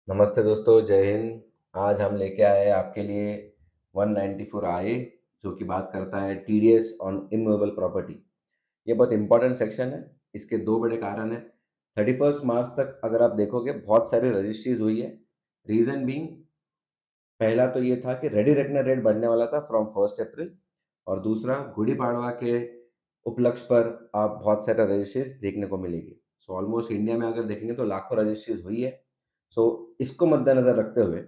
नमस्ते दोस्तों, जय हिंद। आज हम लेके आए हैं आपके लिए 194 आए जो कि बात करता है टीडीएस ऑन इमूवेबल प्रॉपर्टी। ये बहुत इंपॉर्टेंट सेक्शन है। इसके दो बड़े कारण हैं। 31 मार्च तक अगर आप देखोगे बहुत सारी रजिस्ट्रीज हुई है। रीजन बीइंग, पहला तो ये था कि रेडी रेकनर रेट बढ़ने वाला था फ्रॉम 1 अप्रैल, और दूसरा गुड़ी पाड़वा के उपलक्ष्य पर आप बहुत सारे रजिस्ट्रीज देखने को मिलेगी। सो ऑलमोस्ट इंडिया में अगर देखेंगे तो लाखों रजिस्ट्रीज हुई है। सो इसको मद्देनजर रखते हुए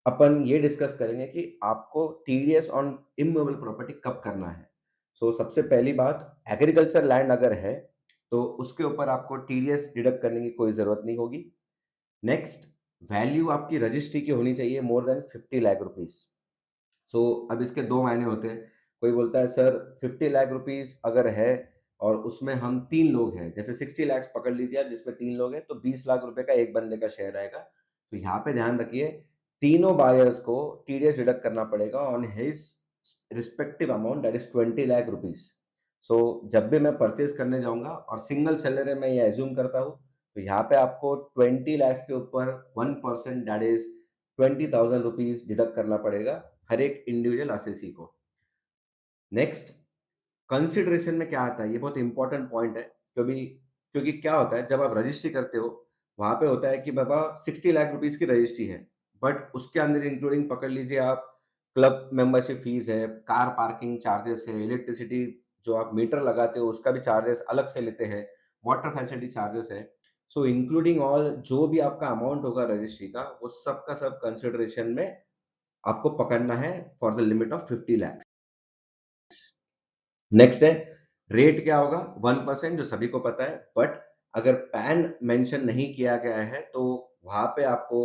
अपन ये डिस्कस करेंगे कि आपको टीडीएस ऑन इमूवेबल प्रॉपर्टी कब करना है। सबसे पहली बात, एग्रीकल्चर लैंड अगर है तो उसके ऊपर आपको टीडीएस डिडक्ट करने की कोई जरूरत नहीं होगी। नेक्स्ट, वैल्यू आपकी रजिस्ट्री की होनी चाहिए मोर देन 50 लाख रुपीज। अब इसके दो मायने होते हैं। कोई बोलता है सर 50 लाख रुपीज अगर है और उसमें हम 3 लोग हैं, जैसे 60 लाख पकड़ लीजिए आप, जिसमें 3 लोग हैं तो 20 लाख रुपए का एक बंदे का शेयर आएगा। तो यहाँ पे ध्यान रखिए, तीनों बायर्स को टीडीएस डिडक्ट करना पड़ेगा on his respective amount, that is 20 lakh rupees. जब भी मैं परचेज करने जाऊंगा और सिंगल सेलर है, मैं ये एज्यूम करता हूँ, तो यहाँ पे आपको 20 लाख के ऊपर 1% दैट इज 20,000 रुपीज डिडक्ट करना पड़ेगा हर एक इंडिविजुअल असेसी को। नेक्स्ट, कंसिडरेशन में क्या आता है, ये बहुत इंपॉर्टेंट पॉइंट है। क्योंकि क्योंकि क्या होता है, जब आप रजिस्ट्री करते हो वहां पे होता है कि बाबा 60 लाख रुपीज की रजिस्ट्री है, बट उसके अंदर इंक्लूडिंग पकड़ लीजिए आप, क्लब मेंबरशिप फीस है, कार पार्किंग चार्जेस है, इलेक्ट्रिसिटी जो आप मीटर लगाते हो उसका भी चार्जेस अलग से लेते हैं, वाटर फैसिलिटी चार्जेस है। इंक्लूडिंग ऑल जो भी आपका अमाउंट होगा रजिस्ट्री का, वो सब का सब कंसिडरेशन में आपको पकड़ना है for the limit of 50 lakh. Next है, रेट क्या होगा, 1%, जो सभी को पता है, बट अगर पैन मेंशन नहीं किया गया है तो वहां पे आपको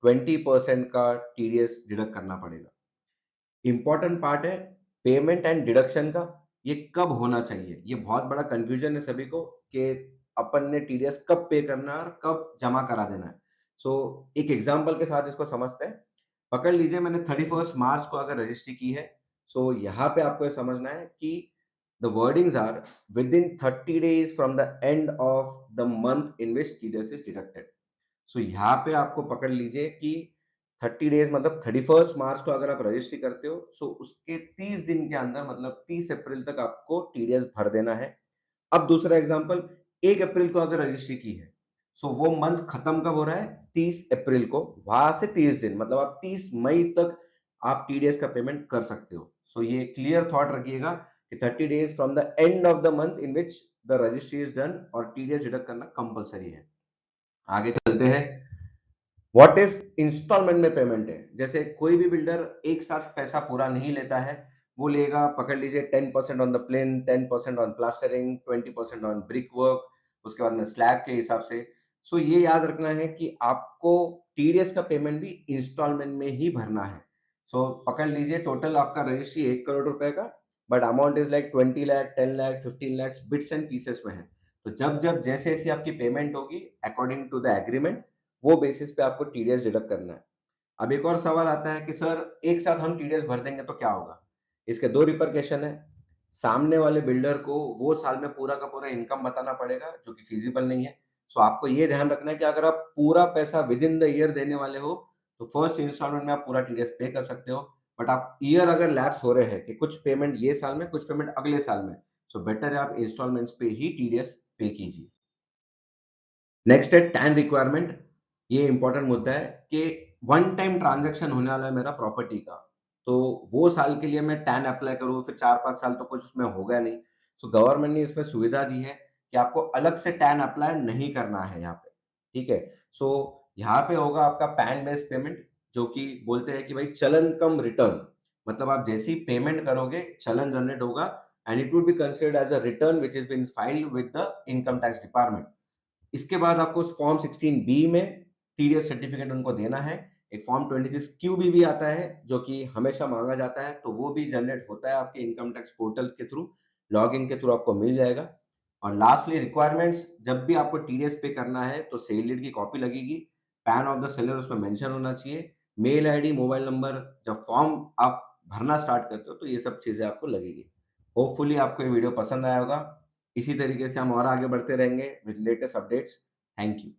20% का टीडीएस डिडक्ट करना पड़ेगा। इंपॉर्टेंट पार्ट है पेमेंट एंड डिडक्शन का। ये कब होना चाहिए, ये बहुत बड़ा कंफ्यूजन है सभी को कि अपन ने टीडीएस कब पे करना है और कब जमा करा देना है। एक एग्जांपल के साथ इसको समझते हैं। पकड़ लीजिए मैंने 31 मार्च को अगर रजिस्ट्री की है, यहाँ पे आपको ये समझना है कि the wordings are within 30 days from the end of the month in which TDS is deducted। यहाँ पे आपको पकड़ लीजिए कि 30 डेज मतलब 31 मार्च को अगर आप रजिस्ट्री करते हो, उसके 30 दिन के अंदर मतलब 30 अप्रैल तक आपको टीडीएस भर देना है। अब दूसरा एग्जांपल, 1 अप्रैल को अगर रजिस्ट्री की है, वो मंथ खत्म कब हो रहा है, 30 अप्रैल को, वहां से 30 दिन मतलब आप 30 मई तक आप टीडीएस का पेमेंट कर सकते हो। ये क्लियर थॉट रखिएगा कि 30 days from the end of the month in which the registry is done और टीडीएस डिडक्ट करना कंपलसरी है। आगे चलते हैं। व्हाट इफ इंस्टॉलमेंट में पेमेंट है, जैसे कोई भी बिल्डर एक साथ पैसा पूरा नहीं लेता है, वो लेगा पकड़ लीजिए 10% on the plain, 10% on plastering, 20% on brick work, उसके बाद में स्लैब के हिसाब से। ये याद रखना है कि आपको टीडीएस का पेमेंट भी इंस्टॉलमेंट में ही भरना है। पकड़ लीजिए टोटल आपका रजिस्ट्री 1 करोड़ रुपए का, but amount is like 20 lakh, 10 lakh, 15 lakh bits and pieces में है। जब जब जैसे जैसे आपकी पेमेंट होगी अकॉर्डिंग टू द एग्रीमेंट, वो बेसिस पे आपको टीडीएस डिडक्ट करना है। अब एक और सवाल आता है कि सर एक साथ हम टीडीएस भर देंगे तो क्या होगा। इसके दो रिपरकेशन है। सामने वाले बिल्डर को वो साल में पूरा का पूरा इनकम बताना पड़ेगा, जो कि फिजिबल नहीं है। आपको ये ध्यान रखना है कि अगर आप पूरा पैसा विद इन द ईयर देने वाले हो तो फर्स्ट इंस्टॉलमेंट में आप पूरा टीडीएस पे कर सकते हो। बट आप ईयर अगर लैप्स हो रहे हैं कि कुछ पेमेंट ये साल में, कुछ पेमेंट अगले साल में, बेटर है आप इंस्टॉलमेंट्स पे ही टीडीएस पे कीजिए। नेक्स्ट है टैन रिक्वायरमेंट। ये इंपॉर्टेंट मुद्दा है कि वन टाइम ट्रांजैक्शन होने वाला है मेरा प्रॉपर्टी का, तो वो साल के लिए मैं टैन अप्लाई करूँ फिर 4-5 साल तो कुछ उसमें होगा नहीं। गवर्नमेंट ने इसमें सुविधा दी है कि आपको अलग से टैन अप्लाई नहीं करना है यहाँ पे। ठीक है। सो यहाँ पे होगा आपका पैन बेस्ड पेमेंट, जो कि बोलते हैं कि भाई चलन कम रिटर्न, मतलब आप जैसी पेमेंट करोगे चलन जनरेट होगा, and it would be considered as a return which is been filed with the income tax department. इसके बाद आपको फॉर्म 16 बी में टीडीएस सर्टिफिकेट उनको देना है। एक फॉर्म 26 क्यूबी भी आता है जो कि हमेशा मांगा जाता है, तो वो भी जनरेट होता है आपके इनकम टैक्स पोर्टल के थ्रू, लॉगिन के थ्रू आपको मिल जाएगा। और लास्टली रिक्वायरमेंट्स, जब भी आपको टीडीएस पे करना है तो सेल डीड की कॉपी लगेगी, पैन ऑफ द सेलर उसमें मेंशन होना चाहिए, मेल आईडी, मोबाइल नंबर। जब फॉर्म आप भरना स्टार्ट करते हो तो ये सब चीजें आपको लगेगी। होपफुली आपको ये वीडियो पसंद आया होगा। इसी तरीके से हम और आगे बढ़ते रहेंगे with latest updates. Thank you.